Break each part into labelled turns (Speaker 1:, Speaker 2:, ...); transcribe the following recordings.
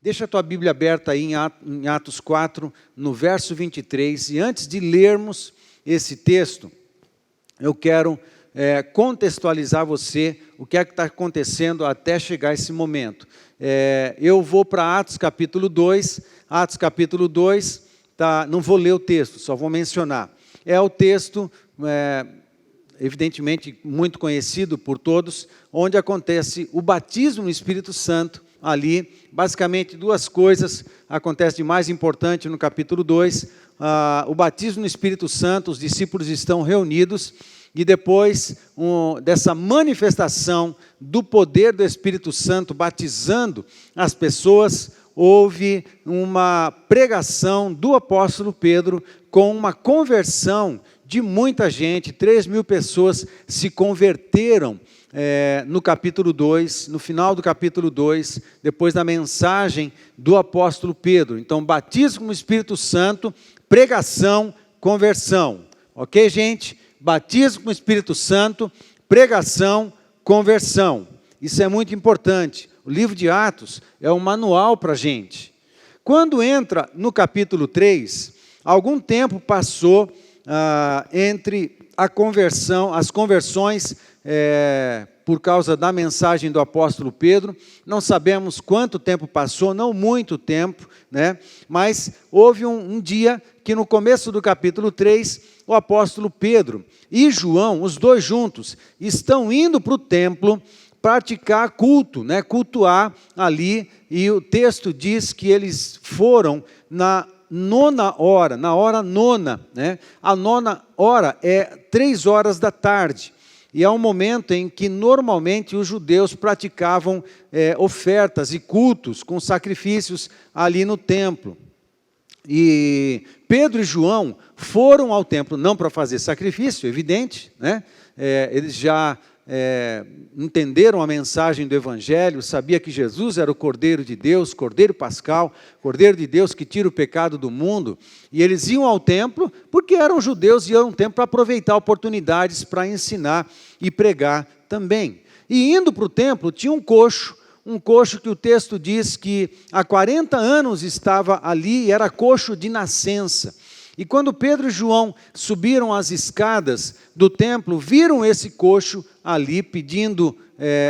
Speaker 1: Deixa a tua Bíblia aberta aí em Atos 4, no verso 23. E antes de lermos esse texto, eu quero contextualizar você o que é que está acontecendo até chegar esse momento. Eu vou para Atos capítulo 2. Atos capítulo 2, não vou ler o texto, só vou mencionar. É o texto, evidentemente, muito conhecido por todos, onde acontece o batismo no Espírito Santo. Ali, basicamente, duas coisas acontecem de mais importante no capítulo 2. O batismo no Espírito Santo, os discípulos estão reunidos, e depois dessa manifestação do poder do Espírito Santo, batizando as pessoas, houve uma pregação do apóstolo Pedro, com uma conversão de muita gente. 3.000 pessoas se converteram no capítulo 2, no final do capítulo 2, depois da mensagem do apóstolo Pedro. Então, batismo com o Espírito Santo, pregação, conversão. Ok, gente? Batismo com o Espírito Santo, pregação, conversão. Isso é muito importante. O livro de Atos é um manual para a gente. Quando entra no capítulo 3, algum tempo passou entre as conversões por causa da mensagem do apóstolo Pedro. Não sabemos quanto tempo passou, não muito tempo, né? Mas houve um dia que no começo do capítulo 3, o apóstolo Pedro e João, os dois juntos, estão indo para o templo praticar culto, né? Cultuar ali, e o texto diz que eles foram na nona hora, na hora nona, né? A nona hora é 3 horas da tarde, e é um momento em que normalmente os judeus praticavam ofertas e cultos com sacrifícios ali no templo. E Pedro e João foram ao templo não para fazer sacrifício, evidente, né? Eles já entenderam a mensagem do Evangelho, sabia que Jesus era o Cordeiro de Deus, Cordeiro Pascal, Cordeiro de Deus que tira o pecado do mundo, e eles iam ao templo porque eram judeus e iam ao templo para aproveitar oportunidades para ensinar e pregar também. E indo para o templo tinha um coxo que o texto diz que há 40 anos estava ali e era coxo de nascença. E quando Pedro e João subiram as escadas do templo, viram esse coxo ali pedindo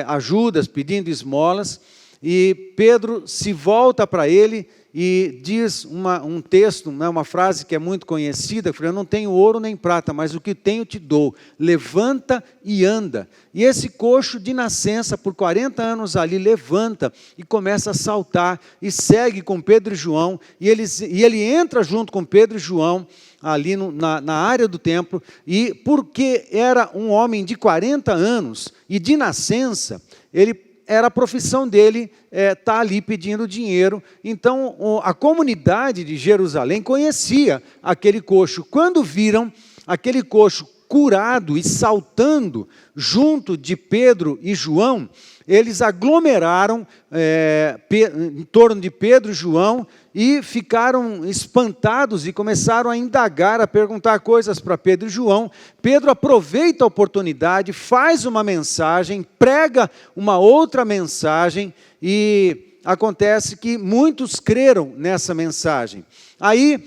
Speaker 1: ajudas, pedindo esmolas, e Pedro se volta para ele e diz um texto, uma frase que é muito conhecida, eu não tenho ouro nem prata, mas o que tenho te dou, levanta e anda. E esse coxo de nascença, por 40 anos ali, levanta e começa a saltar, e segue com Pedro e João, e ele entra junto com Pedro e João, ali na área do templo, e porque era um homem de 40 anos, e de nascença, era a profissão dele estar ali pedindo dinheiro. Então, a comunidade de Jerusalém conhecia aquele coxo. Quando viram aquele coxo curado e saltando junto de Pedro e João, eles aglomeraram em torno de Pedro e João e ficaram espantados e começaram a indagar, a perguntar coisas para Pedro e João. Pedro aproveita a oportunidade, faz uma mensagem, prega uma outra mensagem, e acontece que muitos creram nessa mensagem. Aí,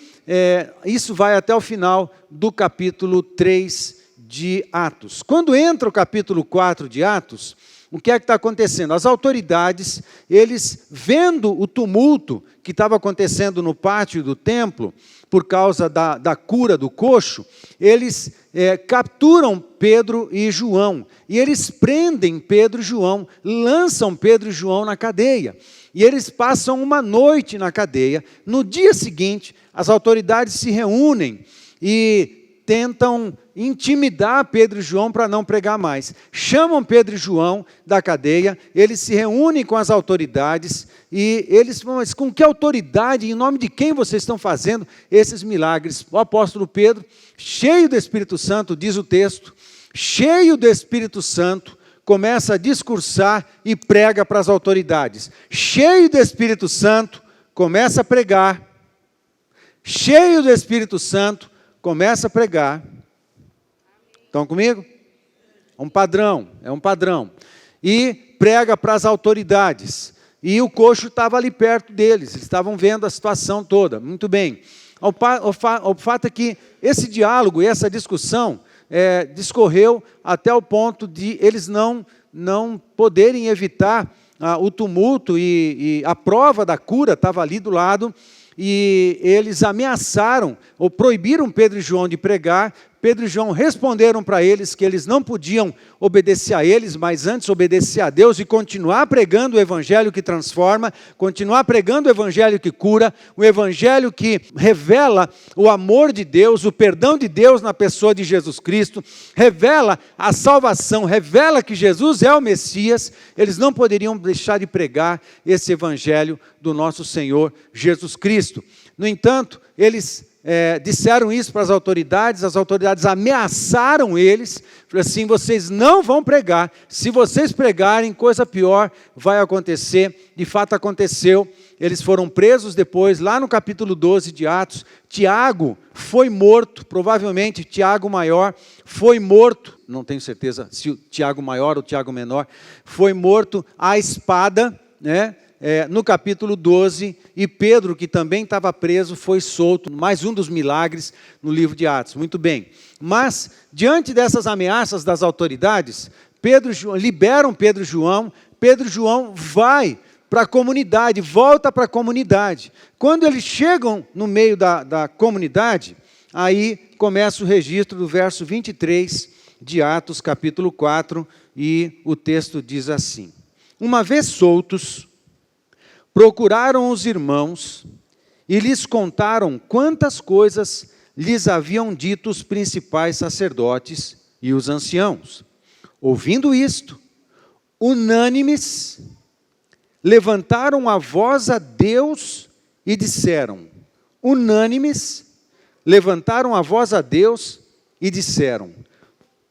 Speaker 1: isso vai até o final do capítulo 3 de Atos. Quando entra o capítulo 4 de Atos, o que é que está acontecendo? As autoridades, eles vendo o tumulto que estava acontecendo no pátio do templo, por causa da cura do coxo, eles capturam Pedro e João, e eles prendem Pedro e João, lançam Pedro e João na cadeia, e eles passam uma noite na cadeia. No dia seguinte, as autoridades se reúnem e tentam intimidar Pedro e João para não pregar mais. Chamam Pedro e João da cadeia, eles se reúnem com as autoridades, e eles falam: mas com que autoridade, em nome de quem vocês estão fazendo esses milagres? O apóstolo Pedro, cheio do Espírito Santo, diz o texto, cheio do Espírito Santo, começa a discursar e prega para as autoridades. Cheio do Espírito Santo, começa a pregar. Cheio do Espírito Santo, começa a pregar. Estão comigo? É um padrão. E prega para as autoridades. e o coxo estava ali perto deles, eles estavam vendo a situação toda. Muito bem. O fato é que esse diálogo e essa discussão discorreu até o ponto de eles não poderem evitar o tumulto, e a prova da cura estava ali do lado, e eles ameaçaram ou proibiram Pedro e João de pregar. Pedro e João responderam para eles que eles não podiam obedecer a eles, mas antes obedecer a Deus e continuar pregando o evangelho que transforma, continuar pregando o evangelho que cura, o evangelho que revela o amor de Deus, o perdão de Deus na pessoa de Jesus Cristo, revela a salvação, revela que Jesus é o Messias. Eles não poderiam deixar de pregar esse evangelho do nosso Senhor Jesus Cristo. No entanto, eles disseram isso para as autoridades ameaçaram eles, falaram assim: vocês não vão pregar, se vocês pregarem, coisa pior vai acontecer. De fato aconteceu, eles foram presos depois, lá no capítulo 12 de Atos. Tiago foi morto, provavelmente Tiago Maior foi morto, não tenho certeza se o Tiago Maior ou Tiago Menor, foi morto à espada, no capítulo 12, e Pedro, que também estava preso, foi solto. Mais um dos milagres no livro de Atos. Muito bem. Mas, diante dessas ameaças das autoridades, liberam Pedro e João. Pedro e João vai para a comunidade, volta para a comunidade. Quando eles chegam no meio da comunidade, aí começa o registro do verso 23 de Atos, capítulo 4, e o texto diz assim: uma vez soltos, procuraram os irmãos e lhes contaram quantas coisas lhes haviam dito os principais sacerdotes e os anciãos. Ouvindo isto, unânimes, levantaram a voz a Deus e disseram,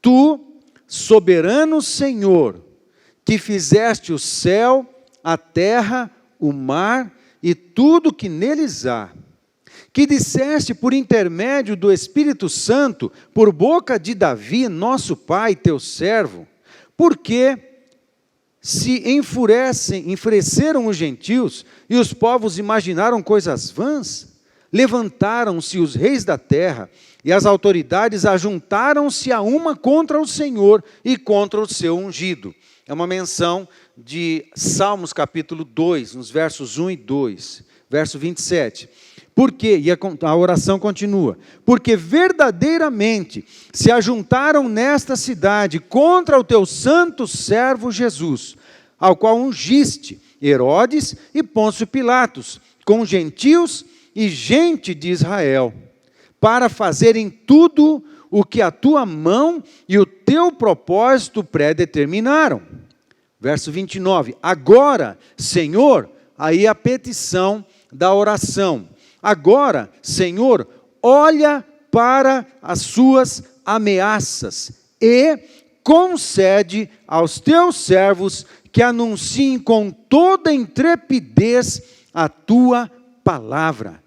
Speaker 1: Tu, soberano Senhor, que fizeste o céu, a terra, o mar e tudo que neles há, que disseste por intermédio do Espírito Santo, por boca de Davi, nosso pai, teu servo, porque se enfureceram os gentios e os povos imaginaram coisas vãs, levantaram-se os reis da terra e as autoridades ajuntaram-se a uma contra o Senhor e contra o seu ungido. É uma menção de Salmos capítulo 2, nos versos 1 e 2, verso 27. Porque, e a oração continua, porque verdadeiramente se ajuntaram nesta cidade contra o teu santo servo Jesus, ao qual ungiste Herodes e Pôncio Pilatos, com gentios e gente de Israel, para fazerem tudo o que a tua mão e o teu propósito predeterminaram. Verso 29, agora, Senhor, aí a petição da oração. Agora, Senhor, olha para as suas ameaças e concede aos teus servos que anunciem com toda intrepidez a tua palavra,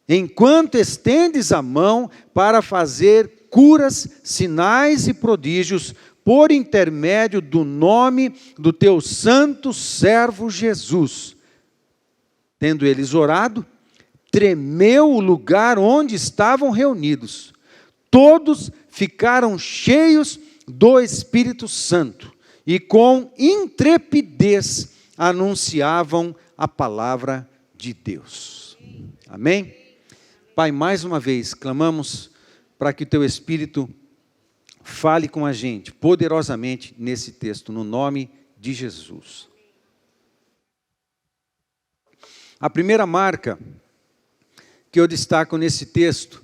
Speaker 1: enquanto estendes a mão para fazer curas, sinais e prodígios, por intermédio do nome do teu santo servo Jesus. Tendo eles orado, tremeu o lugar onde estavam reunidos. Todos ficaram cheios do Espírito Santo e com intrepidez anunciavam a palavra de Deus. Amém? Pai, mais uma vez, clamamos para que o teu Espírito fale com a gente poderosamente nesse texto, no nome de Jesus. A primeira marca que eu destaco nesse texto,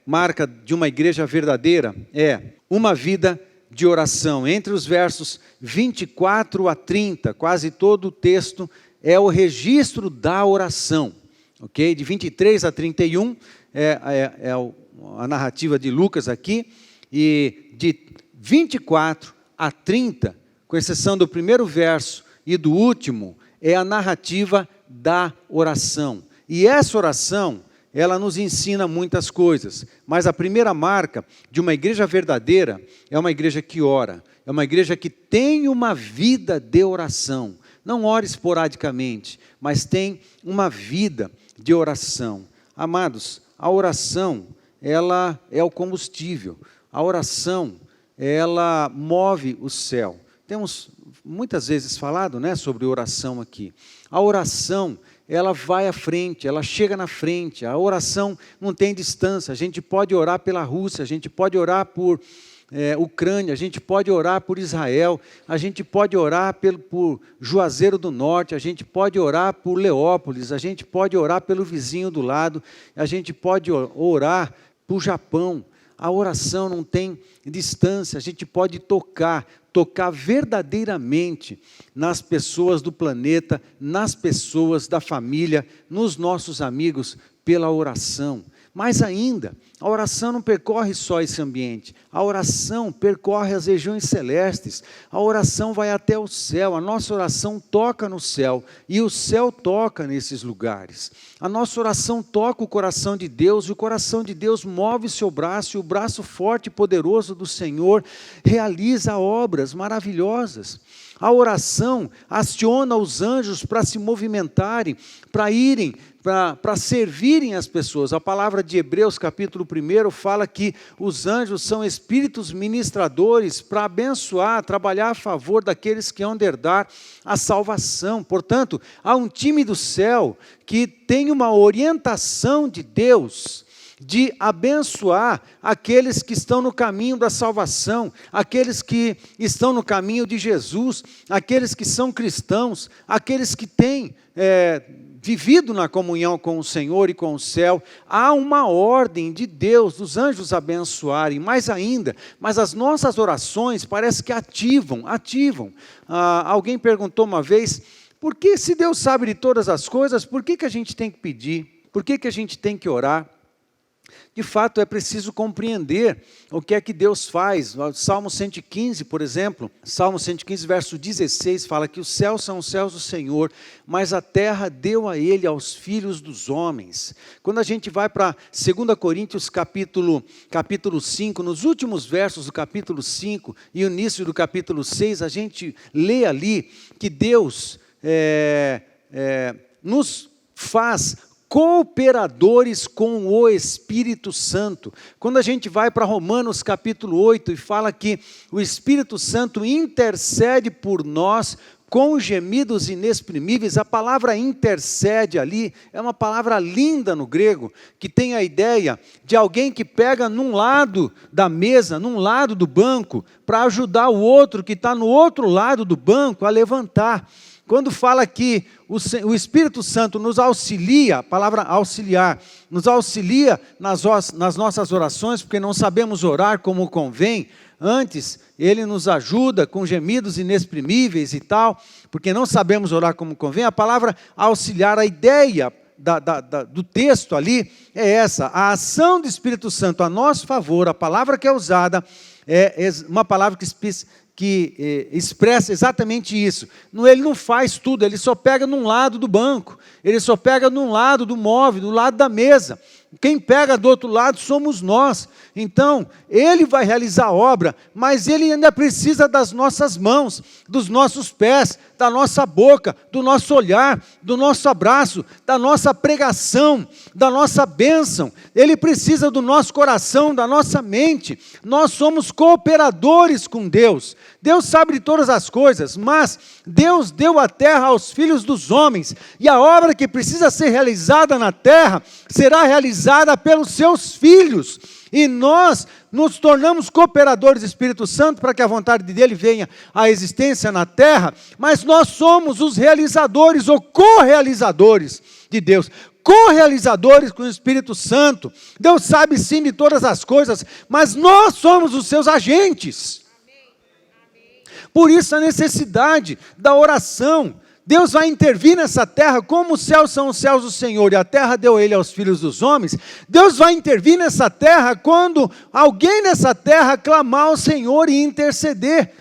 Speaker 1: marca de uma igreja verdadeira, é uma vida de oração. Entre os versos 24 a 30, quase todo o texto é o registro da oração. Okay? De 23 a 31 a narrativa de Lucas aqui, e de 24 a 30, com exceção do primeiro verso e do último, é a narrativa da oração. E essa oração, ela nos ensina muitas coisas, mas a primeira marca de uma igreja verdadeira é uma igreja que ora, é uma igreja que tem uma vida de oração. Não ore esporadicamente, mas tem uma vida de oração. Amados, a oração, ela é o combustível. A oração, ela move o céu. Temos muitas vezes falado, né, sobre oração aqui. A oração, ela vai à frente, ela chega na frente. A oração não tem distância. A gente pode orar pela Rússia, a gente pode orar por Ucrânia, a gente pode orar por Israel, a gente pode orar por Juazeiro do Norte, a gente pode orar por Leópolis, a gente pode orar pelo vizinho do lado, a gente pode orar por Japão. A oração não tem distância, a gente pode tocar verdadeiramente nas pessoas do planeta, nas pessoas da família, nos nossos amigos, pela oração. Mais ainda, a oração não percorre só esse ambiente, a oração percorre as regiões celestes, a oração vai até o céu, a nossa oração toca no céu, e o céu toca nesses lugares. A nossa oração toca o coração de Deus, e o coração de Deus move seu braço, e o braço forte e poderoso do Senhor realiza obras maravilhosas. A oração aciona os anjos para se movimentarem, para irem, para servirem as pessoas. A palavra de Hebreus, capítulo 1, fala que os anjos são espíritos ministradores para abençoar, trabalhar a favor daqueles que hão de herdar a salvação. Portanto, há um time do céu que tem uma orientação de Deus de abençoar aqueles que estão no caminho da salvação, aqueles que estão no caminho de Jesus, aqueles que são cristãos, aqueles que têm vivido na comunhão com o Senhor e com o céu. Há uma ordem de Deus, dos anjos abençoarem, mais ainda, mas as nossas orações parece que ativam. Alguém perguntou uma vez, por que se Deus sabe de todas as coisas, por que a gente tem que pedir? Por que a gente tem que orar? De fato, é preciso compreender o que é que Deus faz. O Salmo 115, por exemplo, Salmo 115, verso 16, fala que os céus são os céus do Senhor, mas a terra deu a Ele, aos filhos dos homens. Quando a gente vai para 2 Coríntios, capítulo 5, nos últimos versos do capítulo 5 e o início do capítulo 6, a gente lê ali que Deus nos faz cooperadores com o Espírito Santo. Quando a gente vai para Romanos capítulo 8 e fala que o Espírito Santo intercede por nós com gemidos inexprimíveis, a palavra intercede ali é uma palavra linda no grego, que tem a ideia de alguém que pega num lado da mesa, num lado do banco, para ajudar o outro que está no outro lado do banco a levantar. Quando fala que o Espírito Santo nos auxilia, a palavra auxiliar, nos auxilia nas nossas orações, porque não sabemos orar como convém, antes Ele nos ajuda com gemidos inexprimíveis e tal, porque não sabemos orar como convém. A palavra auxiliar, a ideia do texto ali é essa, a ação do Espírito Santo a nosso favor, a palavra que é usada é uma palavra que expressa exatamente isso. Ele não faz tudo, ele só pega num lado do banco, ele só pega num lado do móvel, do lado da mesa. Quem pega do outro lado somos nós. Então, Ele vai realizar a obra, mas Ele ainda precisa das nossas mãos, dos nossos pés, da nossa boca, do nosso olhar, do nosso abraço, da nossa pregação, da nossa bênção. Ele precisa do nosso coração, da nossa mente. Nós somos cooperadores com Deus. Deus sabe de todas as coisas, mas Deus deu a terra aos filhos dos homens, e a obra que precisa ser realizada na terra, será realizada pelos seus filhos, e nós nos tornamos cooperadores do Espírito Santo, para que a vontade dele venha à existência na terra, mas nós somos os realizadores, ou co-realizadores de Deus, co-realizadores com o Espírito Santo. Deus sabe sim de todas as coisas, mas nós somos os seus agentes. Por isso a necessidade da oração. Deus vai intervir nessa terra, como os céus são os céus do Senhor, e a terra deu Ele aos filhos dos homens. Deus vai intervir nessa terra, quando alguém nessa terra clamar ao Senhor e interceder.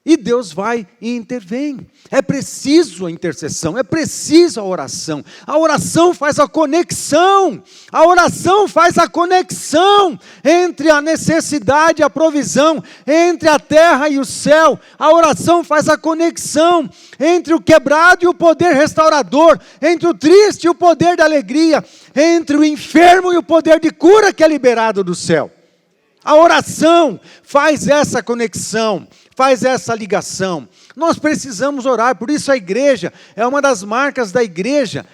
Speaker 1: E Deus vai e intervém. É preciso a intercessão, é preciso a oração. A oração faz a conexão. A oração faz a conexão entre a necessidade e a provisão, entre a terra e o céu. A oração faz a conexão entre o quebrado e o poder restaurador, entre o triste e o poder da alegria, entre o enfermo e o poder de cura que é liberado do céu. A oração faz essa conexão, faz essa ligação. Nós precisamos orar, por isso a igreja é uma das marcas da igreja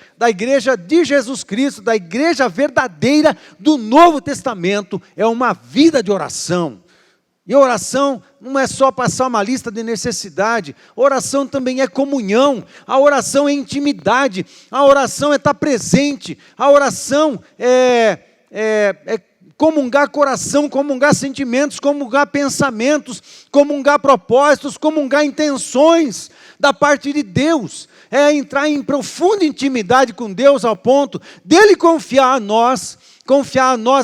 Speaker 1: de Jesus Cristo, da igreja verdadeira do Novo Testamento, é uma vida de oração. E oração não é só passar uma lista de necessidade, oração também é comunhão, a oração é intimidade, a oração é estar presente, a oração é comungar coração, comungar sentimentos, comungar pensamentos, comungar propósitos, comungar intenções da parte de Deus. É entrar em profunda intimidade com Deus ao ponto dele confiar a nós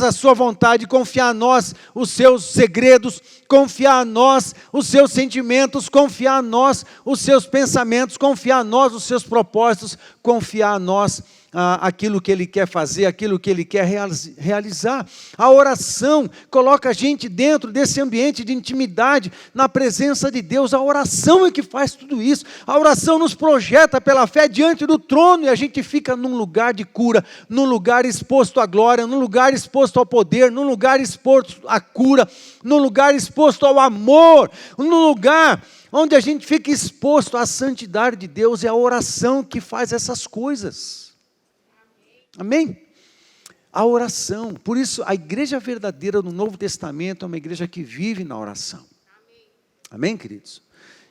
Speaker 1: a sua vontade, confiar a nós os seus segredos, confiar a nós os seus sentimentos, confiar a nós os seus pensamentos, confiar a nós os seus propósitos, confiar a nós aquilo que Ele quer fazer, aquilo que Ele quer realizar. A oração coloca a gente dentro desse ambiente de intimidade, na presença de Deus. A oração é que faz tudo isso. A oração nos projeta pela fé diante do trono e a gente fica num lugar de cura, num lugar exposto à glória, num lugar exposto ao poder, num lugar exposto à cura, num lugar exposto ao amor, num lugar onde a gente fica exposto à santidade de Deus. É a oração que faz essas coisas. Amém? A oração. Por isso, a igreja verdadeira do Novo Testamento é uma igreja que vive na oração. Amém, queridos?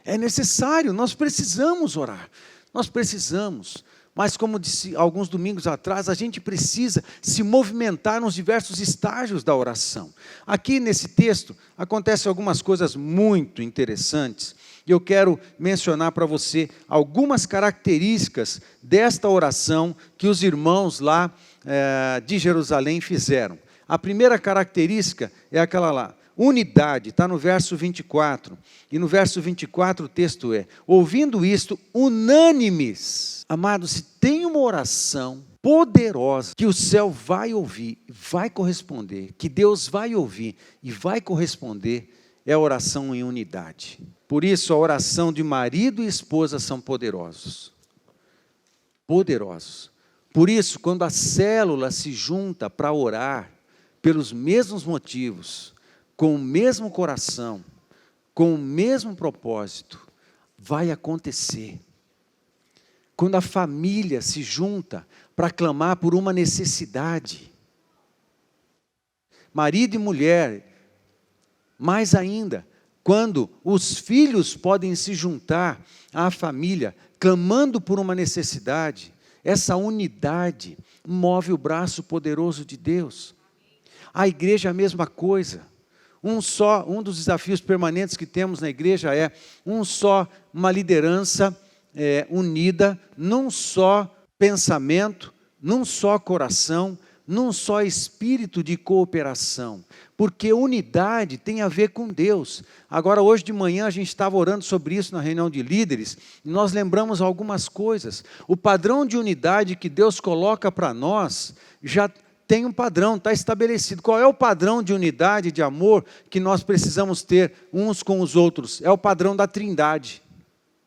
Speaker 1: É necessário, nós precisamos orar. Nós precisamos. Mas, como disse alguns domingos atrás, a gente precisa se movimentar nos diversos estágios da oração. Aqui nesse texto, acontecem algumas coisas muito interessantes. E eu quero mencionar para você algumas características desta oração que os irmãos lá de Jerusalém fizeram. A primeira característica é aquela lá, unidade, está no verso 24. E no verso 24 o texto é: ouvindo isto, unânimes. Amados, se tem uma oração poderosa que o céu vai ouvir, vai corresponder, que Deus vai ouvir e vai corresponder, é a oração em unidade. Por isso, a oração de marido e esposa são poderosos. Poderosos. Por isso, quando a célula se junta para orar, pelos mesmos motivos, com o mesmo coração, com o mesmo propósito, vai acontecer. Quando a família se junta para clamar por uma necessidade, marido e mulher, mais ainda, quando os filhos podem se juntar à família, clamando por uma necessidade, essa unidade move o braço poderoso de Deus. A igreja é a mesma coisa. Um dos desafios permanentes que temos na igreja é uma liderança unida, num só pensamento, num só coração, num só espírito de cooperação, porque unidade tem a ver com Deus. Agora, hoje de manhã, a gente estava orando sobre isso na reunião de líderes, e nós lembramos algumas coisas. O padrão de unidade que Deus coloca para nós, já tem um padrão, está estabelecido. Qual é o padrão de unidade, de amor, que nós precisamos ter uns com os outros? É o padrão da Trindade.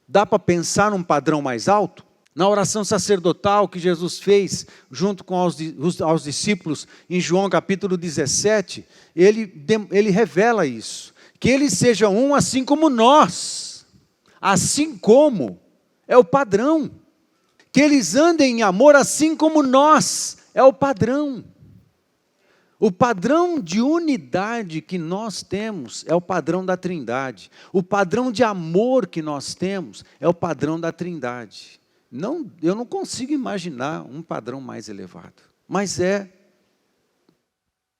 Speaker 1: Dá para pensar num padrão mais alto? Na oração sacerdotal que Jesus fez junto com aos discípulos, em João capítulo 17, ele revela isso. Que eles sejam um assim como nós. Assim como é o padrão. Que eles andem em amor assim como nós. É o padrão. O padrão de unidade que nós temos é o padrão da Trindade. O padrão de amor que nós temos é o padrão da Trindade. Eu não consigo imaginar um padrão mais elevado. Mas é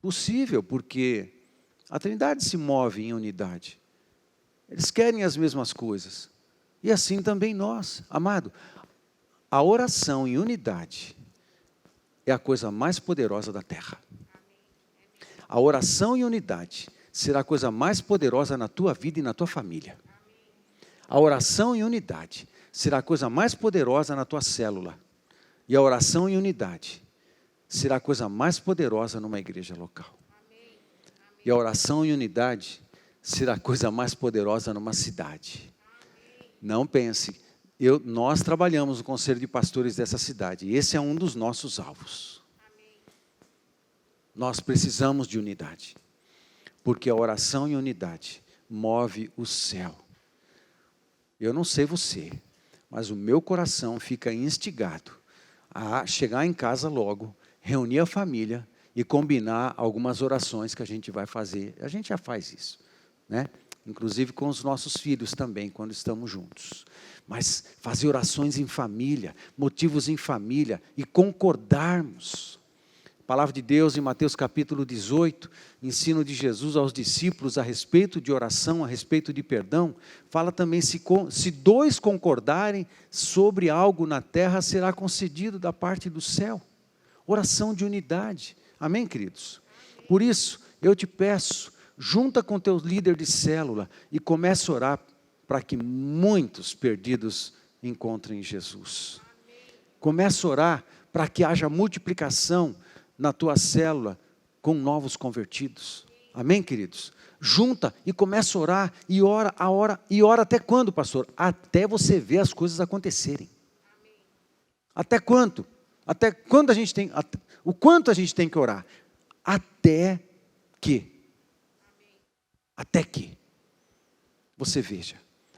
Speaker 1: possível, porque a Trindade se move em unidade. Eles querem as mesmas coisas. E assim também nós. Amado, a oração em unidade é a coisa mais poderosa da terra. A oração em unidade será a coisa mais poderosa na tua vida e na tua família. A oração em unidade será a coisa mais poderosa na tua célula. E a oração em unidade será a coisa mais poderosa numa igreja local. E a oração em unidade será a coisa mais poderosa numa cidade. Não pense, nós trabalhamos no conselho de pastores dessa cidade, e esse é um dos nossos alvos. Nós precisamos de unidade, porque a oração em unidade move o céu. Eu não sei você, mas o meu coração fica instigado a chegar em casa logo, reunir a família e combinar algumas orações que a gente vai fazer. A gente já faz isso, né? Inclusive com os nossos filhos também, quando estamos juntos. Mas fazer orações em família, motivos em família e concordarmos. A palavra de Deus em Mateus capítulo 18, ensino de Jesus aos discípulos a respeito de oração, a respeito de perdão, fala também, se dois concordarem sobre algo na terra, será concedido da parte do céu. Oração de unidade. Amém, queridos? Por isso, eu te peço, junta com teu líder de célula e comece a orar para que muitos perdidos encontrem Jesus. Comece a orar para que haja multiplicação na tua célula com novos convertidos. Amém, queridos? Junta e começa a orar e ora, e ora até quando, pastor? Até você ver as coisas acontecerem. Até quando? Até quando o quanto a gente tem que orar? Até que você veja,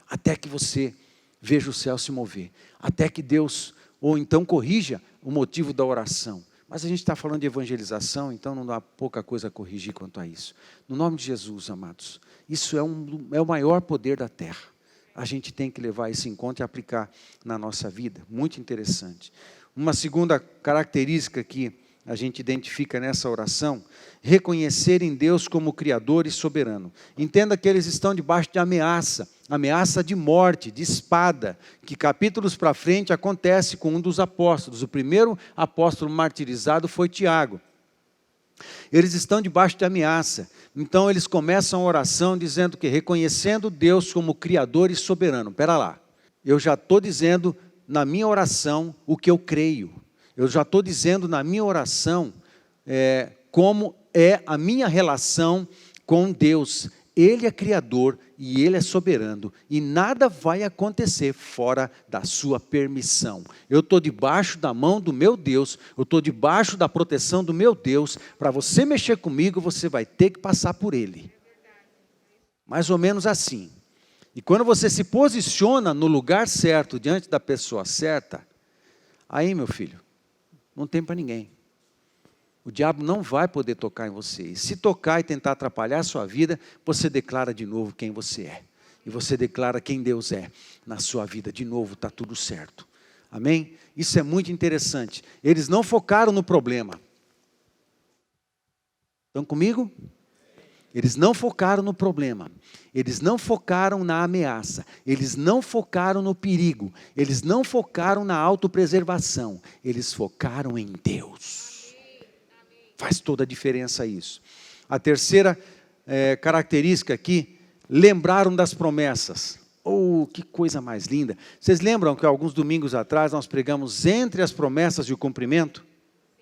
Speaker 1: até que você veja o céu se mover, até que Deus, ou então corrija o motivo da oração. Mas a gente está falando de evangelização, então não dá pouca coisa a corrigir quanto a isso. No nome de Jesus, amados, isso é o maior poder da terra. A gente tem que levar isso em conta e aplicar na nossa vida. Muito interessante. Uma segunda característica que a gente identifica nessa oração, reconhecer em Deus como Criador e soberano. Entenda que eles estão debaixo de ameaça de morte, de espada, que capítulos para frente acontece com um dos apóstolos. O primeiro apóstolo martirizado foi Tiago. Eles estão debaixo de ameaça, então eles começam a oração dizendo que reconhecendo Deus como Criador e soberano. Espera lá, eu já estou dizendo na minha oração o que eu creio. Eu já estou dizendo na minha oração como é a minha relação com Deus. Ele é Criador e Ele é soberano. E nada vai acontecer fora da sua permissão. Eu estou debaixo da mão do meu Deus. Eu estou debaixo da proteção do meu Deus. Para você mexer comigo, você vai ter que passar por Ele. Mais ou menos assim. E quando você se posiciona no lugar certo, diante da pessoa certa, aí, meu filho, não tem para ninguém. O diabo não vai poder tocar em você. E se tocar e tentar atrapalhar a sua vida, você declara de novo quem você é. E você declara quem Deus é na sua vida. De novo, está tudo certo. Amém? Isso é muito interessante. Eles não focaram no problema. Estão comigo? Eles não focaram no problema, eles não focaram na ameaça, eles não focaram no perigo, eles não focaram na autopreservação, eles focaram em Deus. Faz toda a diferença isso. A terceira característica aqui, lembraram das promessas. Oh, que coisa mais linda. Vocês lembram que alguns domingos atrás nós pregamos entre as promessas e o cumprimento?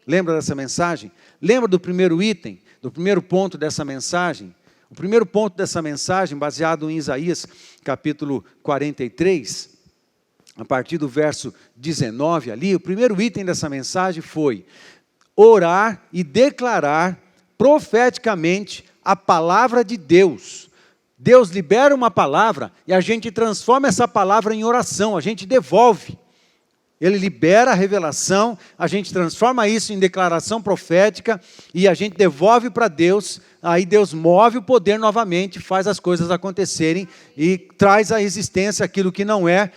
Speaker 1: Lembra dessa mensagem? Lembra do primeiro item? Do primeiro ponto dessa mensagem? O primeiro ponto dessa mensagem, baseado em Isaías, capítulo 43, a partir do verso 19 ali, o primeiro item dessa mensagem foi orar e declarar profeticamente a palavra de Deus. Deus libera uma palavra e a gente transforma essa palavra em oração, a gente devolve. Ele libera a revelação, a gente transforma isso em declaração profética e a gente devolve para Deus, aí Deus move o poder novamente, faz as coisas acontecerem e traz à existência aquilo que não é,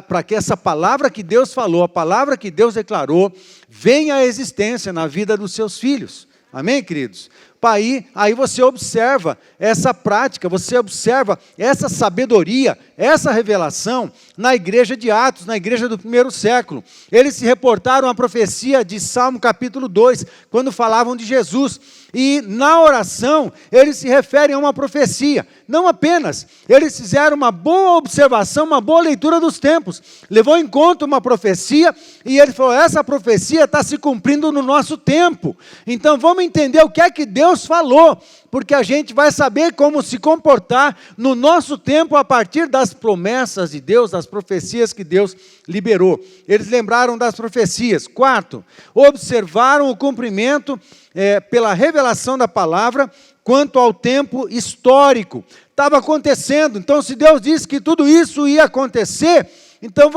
Speaker 1: para que essa palavra que Deus falou, a palavra que Deus declarou, venha à existência na vida dos seus filhos. Amém, queridos? Aí você observa essa prática, você observa essa sabedoria, essa revelação na igreja de Atos, na igreja do primeiro século. Eles se reportaram à profecia de Salmo capítulo 2, quando falavam de Jesus. E na oração, eles se referem a uma profecia. Não apenas, eles fizeram uma boa observação, uma boa leitura dos tempos. Levou em conta uma profecia e ele falou, essa profecia está se cumprindo no nosso tempo. Então vamos entender o que é que Deus falou, porque a gente vai saber como se comportar no nosso tempo a partir das promessas de Deus, das profecias que Deus liberou. Eles lembraram das profecias. Quarto, observaram o cumprimento pela revelação da palavra quanto ao tempo histórico. Estava acontecendo, então se Deus disse que tudo isso ia acontecer, então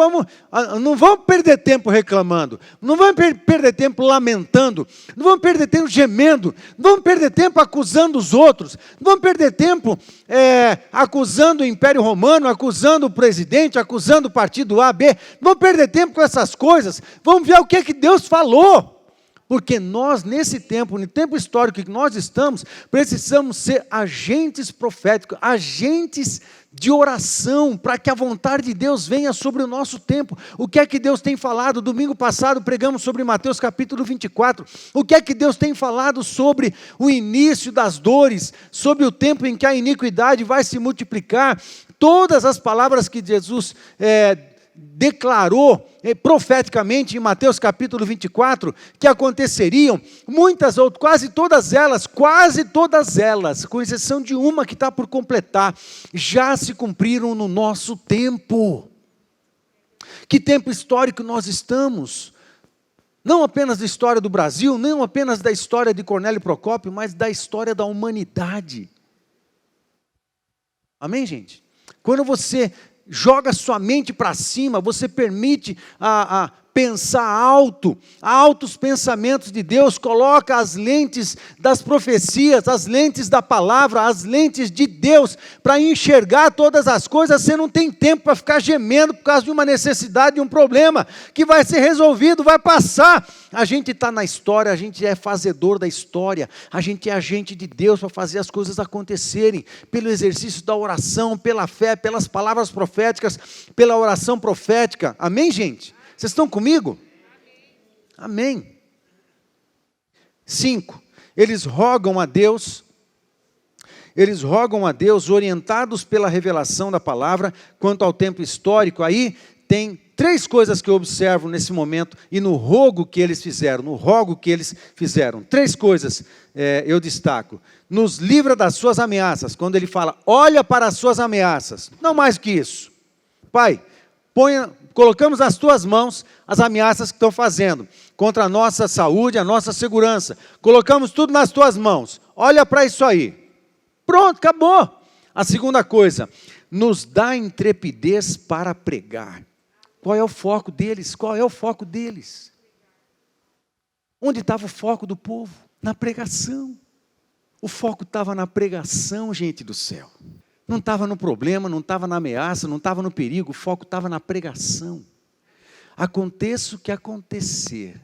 Speaker 1: não vamos perder tempo reclamando, não vamos perder tempo lamentando, não vamos perder tempo gemendo, não vamos perder tempo acusando os outros, não vamos perder tempo acusando o Império Romano, acusando o presidente, acusando o partido A, B, não vamos perder tempo com essas coisas, vamos ver o que Deus falou. Porque nós, nesse tempo, no tempo histórico que nós estamos, precisamos ser agentes proféticos, agentes de oração, para que a vontade de Deus venha sobre o nosso tempo. O que é que Deus tem falado? Domingo passado pregamos sobre Mateus capítulo 24. O que é que Deus tem falado sobre o início das dores, sobre o tempo em que a iniquidade vai se multiplicar? Todas as palavras que Jesus declarou profeticamente em Mateus capítulo 24, que aconteceriam, muitas outras, quase todas elas, com exceção de uma que está por completar, já se cumpriram no nosso tempo. Que tempo histórico nós estamos? Não apenas da história do Brasil, não apenas da história de Cornélio Procópio, mas da história da humanidade. Amém, gente? Quando você joga sua mente para cima, você permite pensar altos pensamentos de Deus, coloca as lentes das profecias, as lentes da palavra, as lentes de Deus, para enxergar todas as coisas. Você não tem tempo para ficar gemendo por causa de uma necessidade, de um problema, que vai ser resolvido, vai passar. A gente está na história, a gente é fazedor da história, a gente é agente de Deus para fazer as coisas acontecerem, pelo exercício da oração, pela fé, pelas palavras proféticas, pela oração profética. Amém, gente? Vocês estão comigo? Amém. 5. Eles rogam a Deus, orientados pela revelação da palavra, quanto ao tempo histórico. Aí tem 3 coisas que eu observo nesse momento, e no rogo que eles fizeram, 3 coisas eu destaco. Nos livra das suas ameaças, quando ele fala, olha para as suas ameaças, não mais que isso. Pai, colocamos nas tuas mãos as ameaças que estão fazendo, contra a nossa saúde, a nossa segurança, colocamos tudo nas tuas mãos, olha para isso aí, pronto, acabou. A segunda coisa, nos dá intrepidez para pregar. Qual é o foco deles? Onde estava o foco do povo? Na pregação. O foco estava na pregação, gente do céu. Não estava no problema, não estava na ameaça, não estava no perigo, o foco estava na pregação. Aconteça o que acontecer,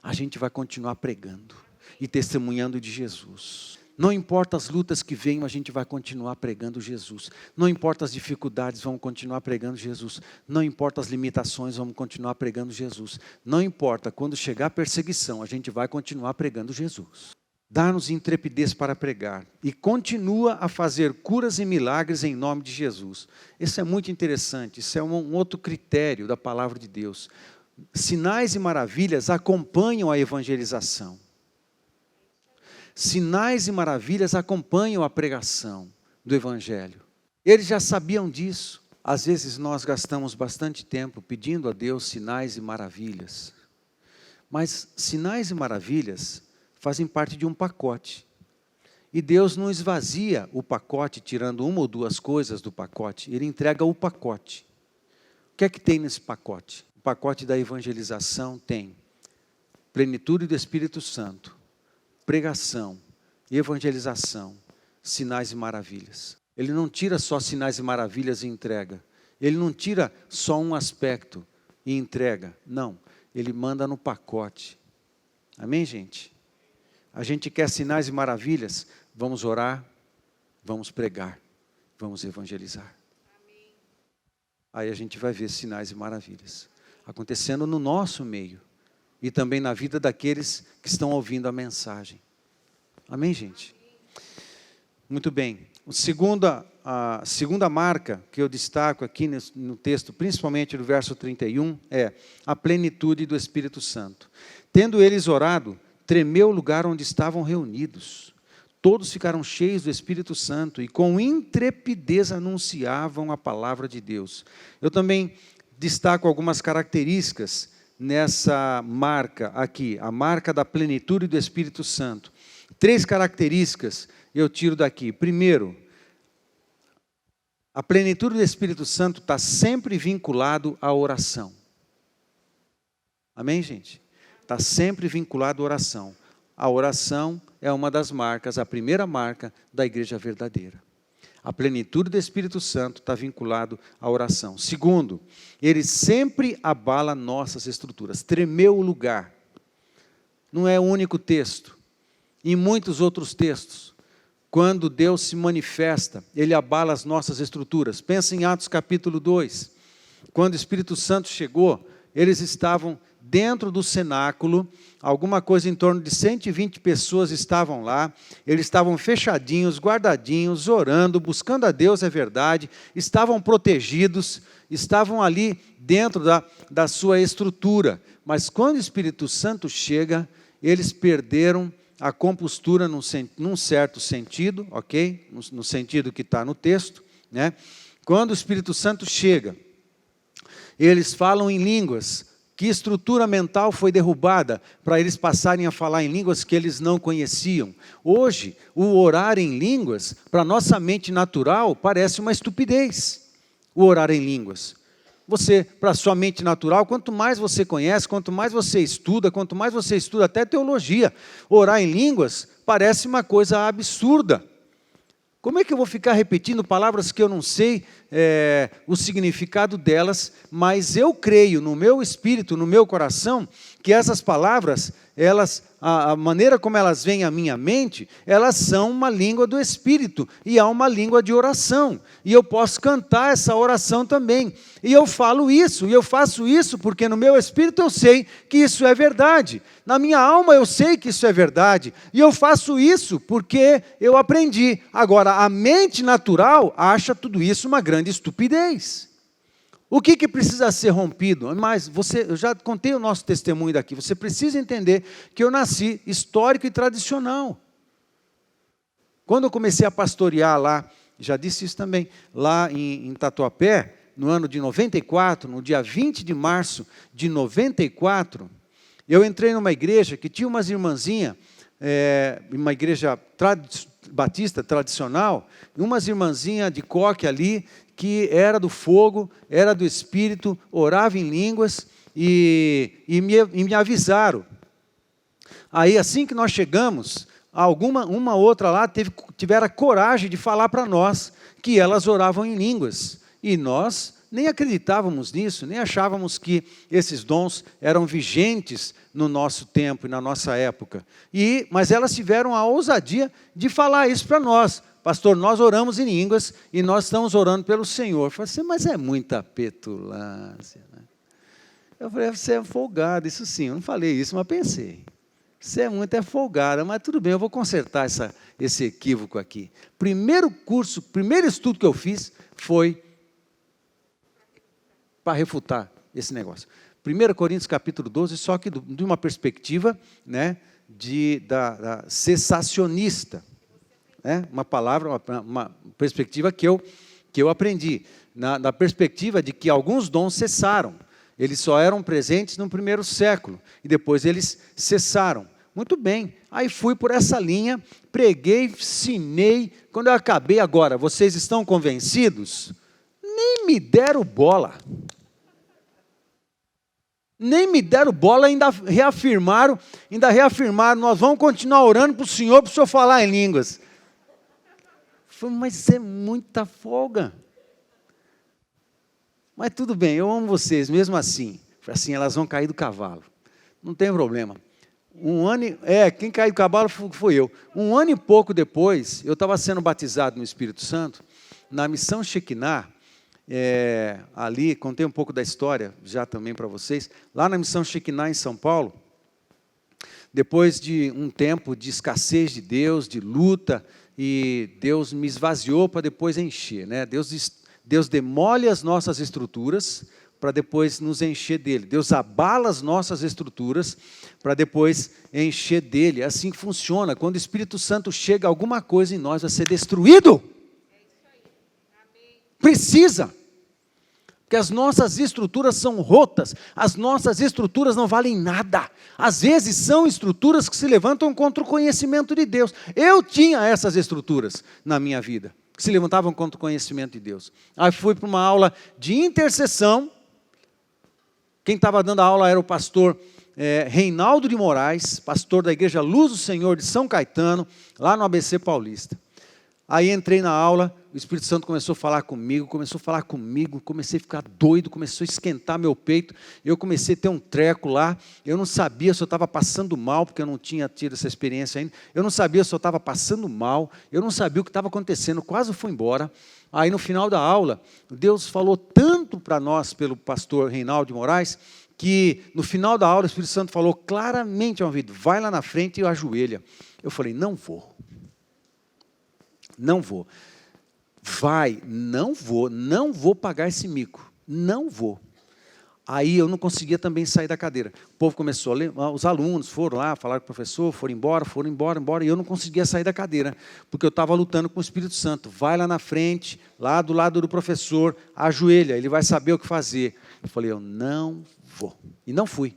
Speaker 1: a gente vai continuar pregando e testemunhando de Jesus. Não importa as lutas que venham, a gente vai continuar pregando Jesus. Não importa as dificuldades, vamos continuar pregando Jesus. Não importa as limitações, vamos continuar pregando Jesus. Não importa, quando chegar a perseguição, a gente vai continuar pregando Jesus. Dá-nos intrepidez para pregar e continua a fazer curas e milagres em nome de Jesus. Isso é muito interessante, isso é um outro critério da palavra de Deus. Sinais e maravilhas acompanham a evangelização. Sinais e maravilhas acompanham a pregação do Evangelho. Eles já sabiam disso. Às vezes nós gastamos bastante tempo pedindo a Deus sinais e maravilhas. Mas sinais e maravilhas fazem parte de um pacote. E Deus não esvazia o pacote, tirando uma ou duas coisas do pacote. Ele entrega o pacote. O que é que tem nesse pacote? O pacote da evangelização tem plenitude do Espírito Santo, pregação, evangelização, sinais e maravilhas. Ele não tira só sinais e maravilhas e entrega. Ele não tira só um aspecto e entrega. Não, ele manda no pacote. Amém, gente? A gente quer sinais e maravilhas, vamos orar, vamos pregar, vamos evangelizar. Aí a gente vai ver sinais e maravilhas acontecendo no nosso meio e também na vida daqueles que estão ouvindo a mensagem. Amém, gente? Muito bem. A segunda marca que eu destaco aqui no texto, principalmente no verso 31, é a plenitude do Espírito Santo. Tendo eles orado, tremeu o lugar onde estavam reunidos. Todos ficaram cheios do Espírito Santo e com intrepidez anunciavam a palavra de Deus. Eu também destaco algumas características nessa marca aqui, a marca da plenitude do Espírito Santo. 3 características eu tiro daqui. Primeiro, a plenitude do Espírito Santo está sempre vinculado à oração. Amém, gente? Está sempre vinculado à oração. A oração é uma das marcas, a primeira marca da igreja verdadeira. A plenitude do Espírito Santo está vinculado à oração. Segundo, ele sempre abala nossas estruturas. Tremeu o lugar. Não é o único texto. Em muitos outros textos, quando Deus se manifesta, ele abala as nossas estruturas. Pensa em Atos capítulo 2. Quando o Espírito Santo chegou, eles estavam dentro do cenáculo, alguma coisa em torno de 120 pessoas estavam lá, eles estavam fechadinhos, guardadinhos, orando, buscando a Deus, é verdade, estavam protegidos, estavam ali dentro da sua estrutura, mas quando o Espírito Santo chega, eles perderam a compostura num certo sentido, ok? No sentido que está no texto, né? Quando o Espírito Santo chega, eles falam em línguas. Que estrutura mental foi derrubada para eles passarem a falar em línguas que eles não conheciam? Hoje, o orar em línguas, para nossa mente natural, parece uma estupidez, o orar em línguas. Para a sua mente natural, quanto mais você conhece, quanto mais você estuda até teologia, orar em línguas parece uma coisa absurda. Como é que eu vou ficar repetindo palavras que eu não sei o significado delas, mas eu creio no meu espírito, no meu coração, que essas palavras, a maneira como elas vêm à minha mente, elas são uma língua do Espírito, e há uma língua de oração, e eu posso cantar essa oração também, e eu falo isso, e eu faço isso, porque no meu espírito eu sei que isso é verdade, na minha alma eu sei que isso é verdade, e eu faço isso porque eu aprendi. Agora, a mente natural acha tudo isso uma grande estupidez. O que precisa ser rompido? Mas eu já contei o nosso testemunho daqui, você precisa entender que eu nasci histórico e tradicional. Quando eu comecei a pastorear lá, já disse isso também, lá em Tatuapé, no ano de 94, no dia 20 de março de 94, eu entrei numa igreja que tinha umas irmãzinhas, uma igreja batista tradicional, umas irmãzinhas de coque ali, que era do fogo, era do Espírito, orava em línguas e me avisaram. Aí, assim que nós chegamos, uma outra lá tiveram a coragem de falar para nós que elas oravam em línguas. E nós nem acreditávamos nisso, nem achávamos que esses dons eram vigentes no nosso tempo e na nossa época. Mas elas tiveram a ousadia de falar isso para nós. Pastor, nós oramos em línguas e nós estamos orando pelo Senhor. Eu falei assim, mas é muita petulância, né? Eu falei, você é folgado, isso sim, eu não falei isso, mas pensei. Você é muito folgada, mas tudo bem, eu vou consertar esse equívoco aqui. Primeiro estudo que eu fiz foi para refutar esse negócio. 1 Coríntios capítulo 12, só que de uma perspectiva, né, da cessacionista. Uma palavra, uma perspectiva que eu aprendi, na perspectiva de que alguns dons cessaram, eles só eram presentes no primeiro século, e depois eles cessaram. Muito bem, aí fui por essa linha, preguei, ensinei, quando eu acabei agora, vocês estão convencidos? Nem me deram bola. Nem me deram bola, ainda reafirmaram, nós vamos continuar orando para o Senhor falar em línguas. Falei, mas é muita folga. Mas tudo bem, eu amo vocês, mesmo assim. Falei assim, elas vão cair do cavalo. Não tem problema. Quem caiu do cavalo fui eu. Um ano e pouco depois, eu estava sendo batizado no Espírito Santo, na missão Shekinah, ali, contei um pouco da história já também para vocês, lá na missão Shekinah em São Paulo, depois de um tempo de escassez de Deus, de luta, e Deus me esvaziou para depois encher, né? Deus demole as nossas estruturas para depois nos encher dele. Deus abala as nossas estruturas para depois encher dele. É assim que funciona. Quando o Espírito Santo chega, alguma coisa em nós vai ser destruído. Precisa. Porque as nossas estruturas são rotas, as nossas estruturas não valem nada. Às vezes são estruturas que se levantam contra o conhecimento de Deus. Eu tinha essas estruturas na minha vida, que se levantavam contra o conhecimento de Deus. Aí fui para uma aula de intercessão. Quem estava dando a aula era o pastor Reinaldo de Moraes, pastor da Igreja Luz do Senhor de São Caetano, lá no ABC Paulista. Aí entrei na aula, o Espírito Santo começou a falar comigo, comecei a ficar doido, começou a esquentar meu peito, eu comecei a ter um treco lá, eu não sabia se eu estava passando mal, porque eu não tinha tido essa experiência ainda, eu não sabia se eu estava passando mal, eu não sabia o que estava acontecendo, quase fui embora. Aí no final da aula, Deus falou tanto para nós, pelo pastor Reinaldo de Moraes, que no final da aula o Espírito Santo falou claramente ao ouvido, vai lá na frente e ajoelha. Eu falei, não vou. Não vou. Não vou pagar esse mico. Não vou. Aí eu não conseguia também sair da cadeira. O povo começou a ler, os alunos foram lá, falaram com o professor, foram embora, e eu não conseguia sair da cadeira, porque eu estava lutando com o Espírito Santo. Vai lá na frente, lá do lado do professor, ajoelha, ele vai saber o que fazer. Eu falei, eu não vou. E não fui.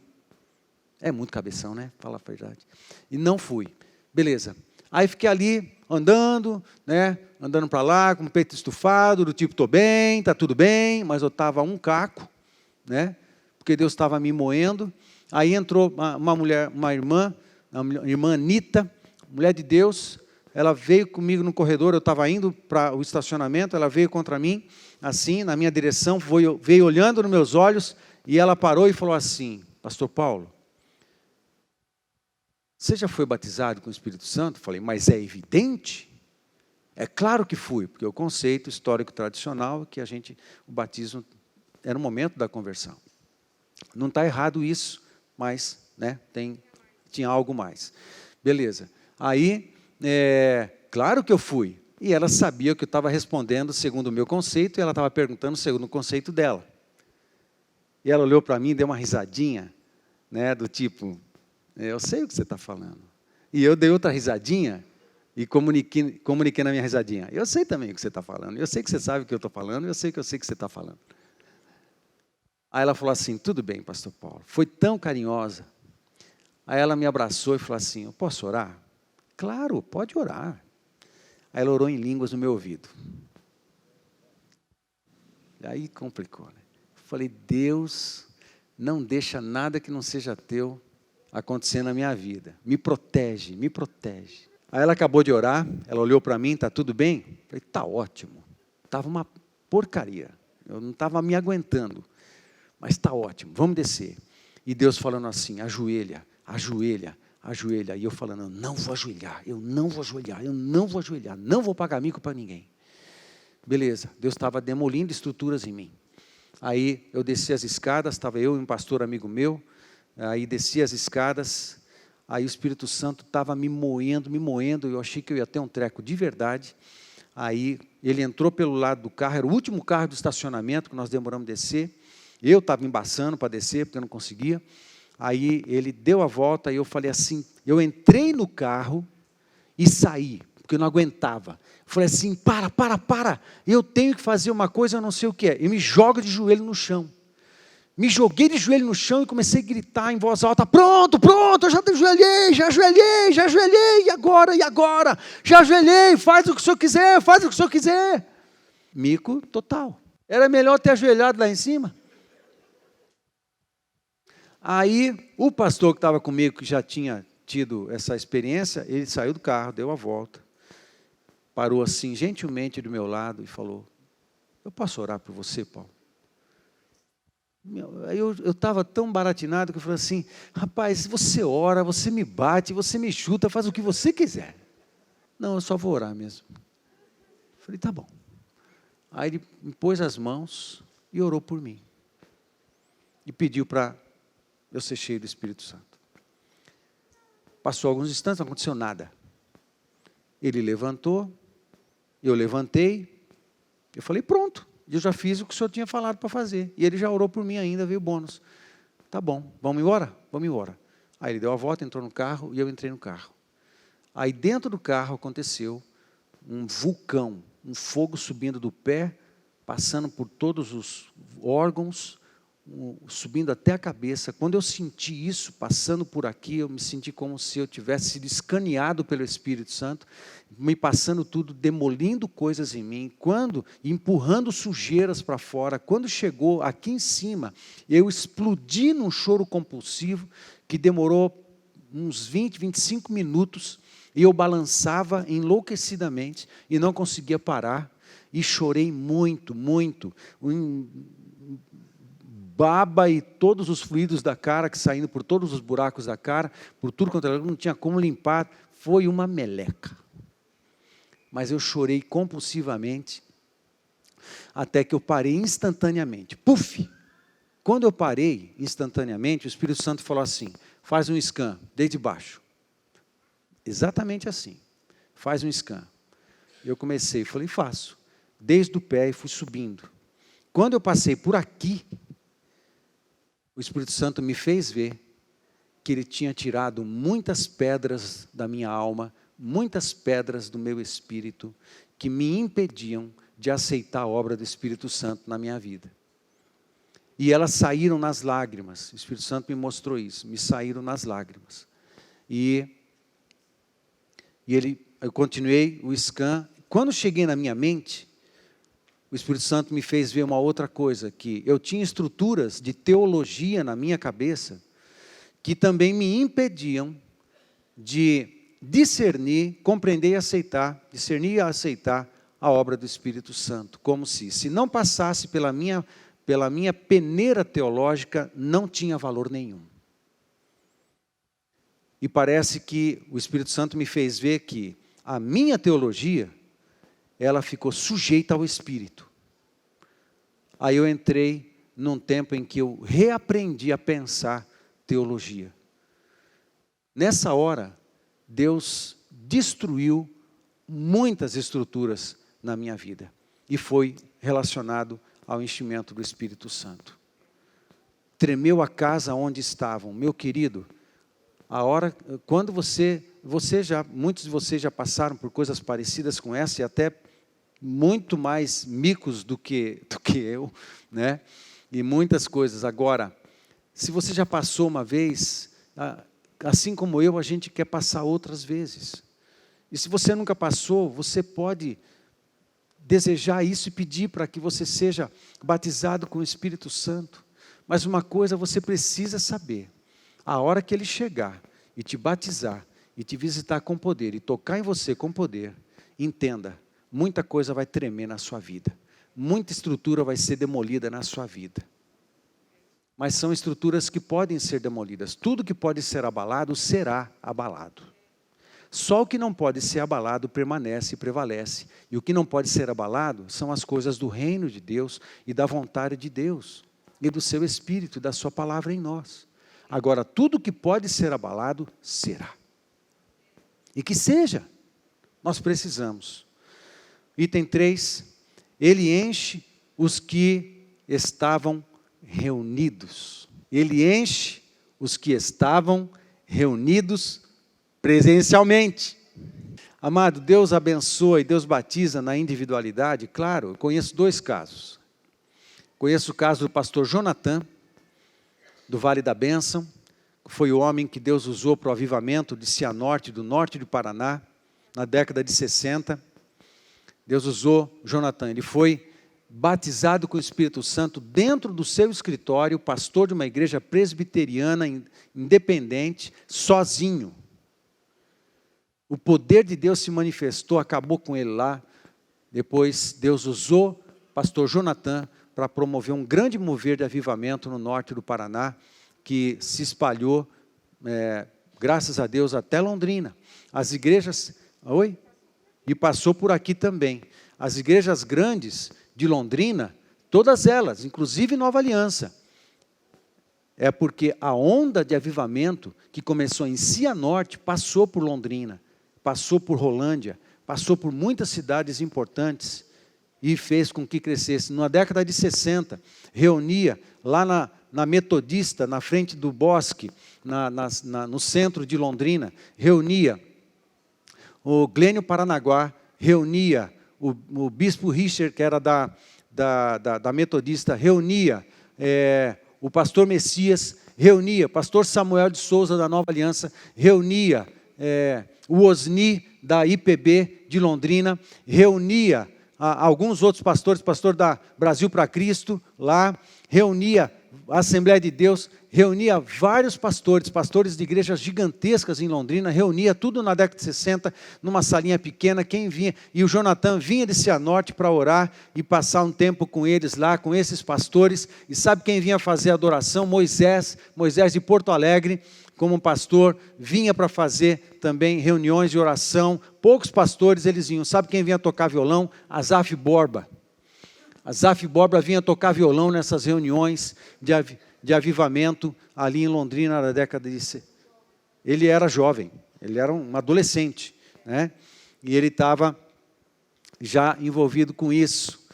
Speaker 1: É muito cabeção, né? Fala a verdade. E não fui. Beleza. Aí fiquei ali, andando, né? Andando para lá, com o peito estufado, do tipo, estou bem, está tudo bem, mas eu estava um caco, né? Porque Deus estava me moendo. Aí entrou uma mulher, uma irmã, a irmã Anita, mulher de Deus, ela veio comigo no corredor, eu estava indo para o estacionamento, ela veio contra mim, assim, na minha direção, veio olhando nos meus olhos, e ela parou e falou assim, pastor Paulo, você já foi batizado com o Espírito Santo? Falei, mas é evidente? É claro que fui, porque o conceito histórico tradicional é que o batismo era o momento da conversão. Não está errado isso, mas né, tinha algo mais. Beleza. Aí, claro que eu fui. E ela sabia que eu estava respondendo segundo o meu conceito, e ela estava perguntando segundo o conceito dela. E ela olhou para mim e deu uma risadinha, né, do tipo, eu sei o que você está falando. E eu dei outra risadinha e comuniquei na minha risadinha. Eu sei também o que você está falando. Eu sei que você sabe o que eu estou falando. Eu sei que você está falando. Aí ela falou assim, tudo bem, pastor Paulo. Foi tão carinhosa. Aí ela me abraçou e falou assim, eu posso orar? Claro, pode orar. Aí ela orou em línguas no meu ouvido. E aí complicou, né? Falei, Deus, não deixa nada que não seja teu acontecer na minha vida. Me protege, me protege. Aí ela acabou de orar, ela olhou para mim, está tudo bem? Falei, está ótimo. Estava uma porcaria. Eu não estava me aguentando. Mas está ótimo, vamos descer. E Deus falando assim, ajoelha, ajoelha, ajoelha. E eu falando, eu não vou ajoelhar, eu não vou ajoelhar, eu não vou ajoelhar, não vou pagar mico para ninguém. Beleza, Deus estava demolindo estruturas em mim. Aí eu desci as escadas, estava eu e um pastor amigo meu, aí desci as escadas, aí o Espírito Santo estava me moendo, eu achei que eu ia ter um treco de verdade. Aí ele entrou pelo lado do carro, era o último carro do estacionamento que nós demoramos a descer. Eu estava embaçando para descer, porque eu não conseguia. Aí ele deu a volta e eu falei assim, eu entrei no carro e saí, porque eu não aguentava. Falei assim, para, eu tenho que fazer uma coisa, eu não sei o que é. E me jogo de joelho no chão. Me joguei de joelho no chão e comecei a gritar em voz alta, pronto, eu já ajoelhei, e agora? Já ajoelhei, faz o que o senhor quiser, Mico total. Era melhor ter ajoelhado lá em cima. Aí, o pastor que estava comigo, que já tinha tido essa experiência, ele saiu do carro, deu a volta, parou assim, gentilmente do meu lado e falou, eu posso orar por você, Paulo? Aí eu estava tão baratinado que eu falei assim, rapaz, você ora, você me bate, você me chuta, faz o que você quiser. Não, eu só vou orar mesmo. Eu falei, tá bom. Aí ele me pôs as mãos e orou por mim. E pediu para eu ser cheio do Espírito Santo. Passou alguns instantes, não aconteceu nada. Ele levantou, eu levantei, eu falei, pronto, eu já fiz o que o senhor tinha falado para fazer. E ele já orou por mim ainda, veio o bônus. Tá bom, vamos embora? Vamos embora. Aí ele deu a volta, entrou no carro e eu entrei no carro. Aí dentro do carro aconteceu um vulcão, um fogo subindo do pé, passando por todos os órgãos, subindo até a cabeça. Quando eu senti isso, passando por aqui, eu me senti como se eu tivesse sido escaneado pelo Espírito Santo, me passando tudo, demolindo coisas em mim, empurrando sujeiras para fora. Quando chegou aqui em cima, eu explodi num choro compulsivo, que demorou uns 20, 25 minutos, e eu balançava enlouquecidamente, e não conseguia parar, e chorei muito, muito, baba e todos os fluidos da cara, que saindo por todos os buracos da cara, por tudo quanto era, não tinha como limpar, foi uma meleca. Mas eu chorei compulsivamente, até que eu parei instantaneamente. Puf! Quando eu parei instantaneamente, o Espírito Santo falou assim, faz um scan, desde baixo. Exatamente assim, faz um scan. Eu comecei, falei, faço. Desde o pé e fui subindo. Quando eu passei por aqui, o Espírito Santo me fez ver que ele tinha tirado muitas pedras da minha alma, muitas pedras do meu espírito, que me impediam de aceitar a obra do Espírito Santo na minha vida. E elas saíram nas lágrimas. O Espírito Santo me mostrou isso, me saíram nas lágrimas. E eu continuei o scan. Quando cheguei na minha mente, o Espírito Santo me fez ver uma outra coisa, que eu tinha estruturas de teologia na minha cabeça, que também me impediam de discernir, compreender e aceitar, discernir e aceitar a obra do Espírito Santo, como se não passasse pela minha peneira teológica, não tinha valor nenhum. E parece que o Espírito Santo me fez ver que a minha teologia, ela ficou sujeita ao Espírito. Aí eu entrei num tempo em que eu reaprendi a pensar teologia. Nessa hora, Deus destruiu muitas estruturas na minha vida. E foi relacionado ao enchimento do Espírito Santo. Tremeu a casa onde estavam. Meu querido, quando muitos de vocês já passaram por coisas parecidas com essa, e até muito mais micos do que eu, né? E muitas coisas. Agora, se você já passou uma vez, assim como eu, a gente quer passar outras vezes. E se você nunca passou, você pode desejar isso e pedir para que você seja batizado com o Espírito Santo. Mas uma coisa você precisa saber: a hora que Ele chegar e te batizar, e te visitar com poder, e tocar em você com poder, entenda, muita coisa vai tremer na sua vida, muita estrutura vai ser demolida na sua vida. Mas são estruturas que podem ser demolidas. Tudo que pode ser abalado, será abalado. Só o que não pode ser abalado permanece e prevalece. E o que não pode ser abalado são as coisas do reino de Deus e da vontade de Deus, e do seu Espírito, e da sua palavra em nós. Agora, tudo que pode ser abalado, será. E que seja, nós precisamos. Item 3, ele enche os que estavam reunidos. Ele enche os que estavam reunidos presencialmente. Amado, Deus abençoa e Deus batiza na individualidade. Claro, eu conheço 2 casos. Conheço o caso do pastor Jonathan, do Vale da Bênção, que foi o homem que Deus usou para o avivamento de Cianorte, do norte do Paraná, na década de 60. Deus usou Jonathan, ele foi batizado com o Espírito Santo dentro do seu escritório, pastor de uma igreja presbiteriana independente, sozinho. O poder de Deus se manifestou, acabou com ele lá. Depois Deus usou pastor Jonathan para promover um grande mover de avivamento no norte do Paraná, que se espalhou, graças a Deus, até Londrina. As igrejas... Oi? E passou por aqui também. As igrejas grandes de Londrina, todas elas, inclusive Nova Aliança, é porque a onda de avivamento que começou em Cianorte passou por Londrina, passou por Rolândia, passou por muitas cidades importantes e fez com que crescesse. Na década de 60, reunia lá na Metodista, na frente do Bosque, no centro de Londrina, reunia o Glênio Paranaguá, reunia o bispo Richard, que era da Metodista, reunia o pastor Messias, reunia pastor Samuel de Souza, da Nova Aliança, reunia o Osni, da IPB de Londrina, reunia alguns outros pastores, pastor da Brasil para Cristo, lá, reunia a Assembleia de Deus, reunia vários pastores de igrejas gigantescas em Londrina, reunia tudo na década de 60, numa salinha pequena, quem vinha, e o Jonathan vinha de Cianorte para orar e passar um tempo com eles lá, com esses pastores, e sabe quem vinha fazer a adoração? Moisés de Porto Alegre, como pastor, vinha para fazer também reuniões de oração, poucos pastores eles vinham, sabe quem vinha tocar violão? Asaf Borba. Asaf Borba vinha tocar violão nessas reuniões de avivamento ali em Londrina na década de... Ele era jovem, ele era um adolescente, né? E ele estava já envolvido com isso.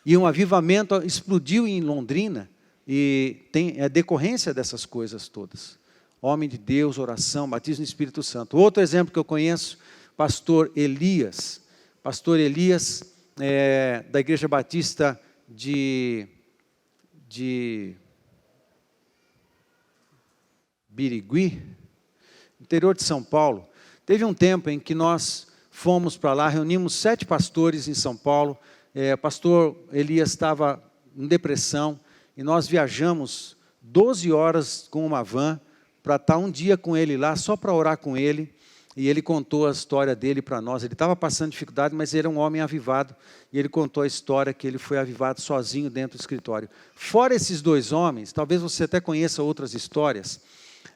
Speaker 1: E um avivamento explodiu em Londrina e é decorrência dessas coisas todas. Homem de Deus, oração, batismo no Espírito Santo. Outro exemplo que eu conheço, pastor Elias. Pastor Elias, da Igreja Batista de Birigui, interior de São Paulo. Teve um tempo em que nós fomos para lá, reunimos 7 pastores em São Paulo. Pastor Elias estava em depressão e nós viajamos 12 horas com uma van para estar um dia com ele lá, só para orar com ele. E ele contou a história dele para nós. Ele estava passando dificuldade, mas ele era um homem avivado. E ele contou a história que ele foi avivado sozinho dentro do escritório. Fora esses 2 homens, talvez você até conheça outras histórias,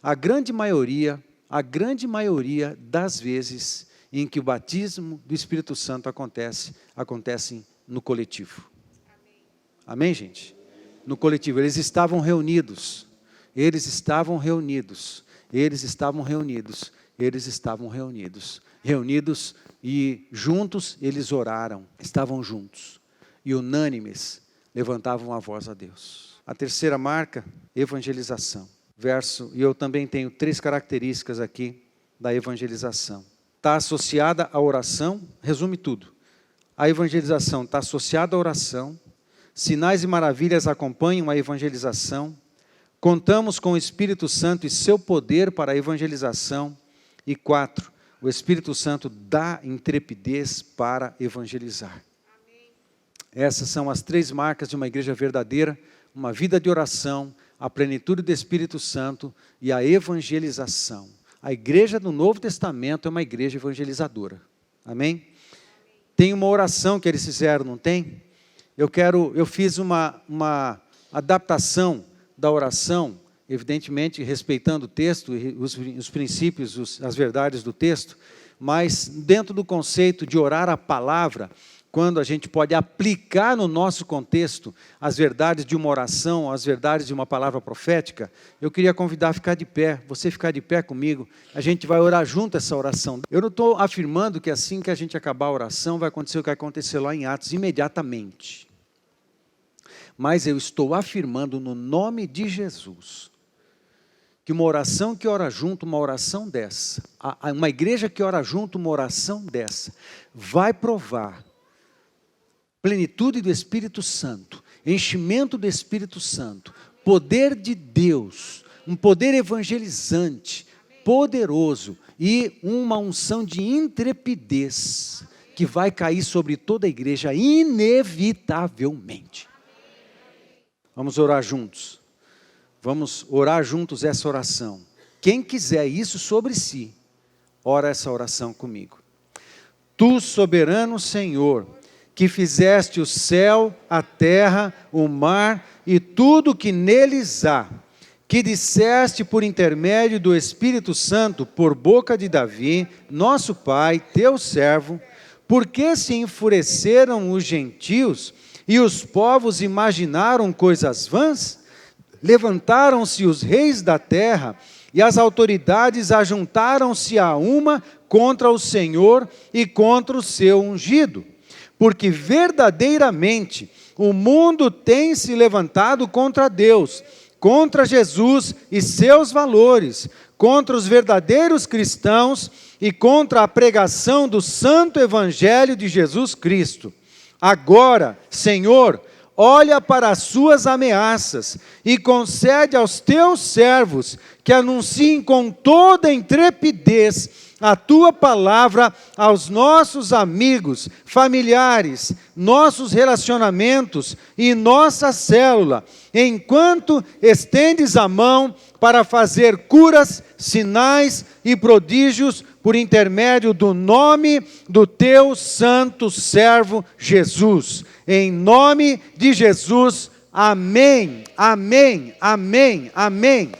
Speaker 1: a grande maioria das vezes em que o batismo do Espírito Santo acontecem no coletivo. Amém, gente? No coletivo. Eles estavam reunidos. Reunidos e juntos eles oraram, estavam juntos e unânimes levantavam a voz a Deus. A terceira marca, evangelização. E eu também tenho 3 características aqui da evangelização. Está associada à oração, resume tudo. A evangelização está associada à oração, sinais e maravilhas acompanham a evangelização, contamos com o Espírito Santo e seu poder para a evangelização. E 4, o Espírito Santo dá intrepidez para evangelizar. Amém. Essas são as 3 marcas de uma igreja verdadeira: uma vida de oração, a plenitude do Espírito Santo e a evangelização. A igreja do Novo Testamento é uma igreja evangelizadora. Amém? Tem uma oração que eles fizeram, não tem? Eu fiz uma adaptação da oração, evidentemente respeitando o texto, os princípios, as verdades do texto, mas dentro do conceito de orar a palavra, quando a gente pode aplicar no nosso contexto as verdades de uma oração, as verdades de uma palavra profética, eu queria convidar a ficar de pé, você ficar de pé comigo, a gente vai orar junto essa oração. Eu não estou afirmando que assim que a gente acabar a oração, vai acontecer o que aconteceu lá em Atos, imediatamente. Mas eu estou afirmando no nome de Jesus, que uma oração que ora junto, uma oração dessa, uma igreja que ora junto, uma oração dessa, vai provar plenitude do Espírito Santo, enchimento do Espírito Santo, poder de Deus, um poder evangelizante, poderoso, e uma unção de intrepidez, que vai cair sobre toda a igreja, inevitavelmente. Vamos orar juntos. Vamos orar juntos essa oração. Quem quiser isso sobre si, ora essa oração comigo. Tu, soberano Senhor, que fizeste o céu, a terra, o mar e tudo que neles há, que disseste por intermédio do Espírito Santo, por boca de Davi, nosso pai, teu servo, por que se enfureceram os gentios e os povos imaginaram coisas vãs? Levantaram-se os reis da terra e as autoridades ajuntaram-se a uma contra o Senhor e contra o seu ungido. Porque verdadeiramente o mundo tem se levantado contra Deus, contra Jesus e seus valores, contra os verdadeiros cristãos e contra a pregação do santo evangelho de Jesus Cristo. Agora, Senhor, olha para as suas ameaças e concede aos teus servos que anunciem com toda intrepidez a tua palavra aos nossos amigos, familiares, nossos relacionamentos e nossa célula, enquanto estendes a mão para fazer curas, sinais e prodígios por intermédio do nome do teu santo servo Jesus. Em nome de Jesus, amém, amém, amém, amém.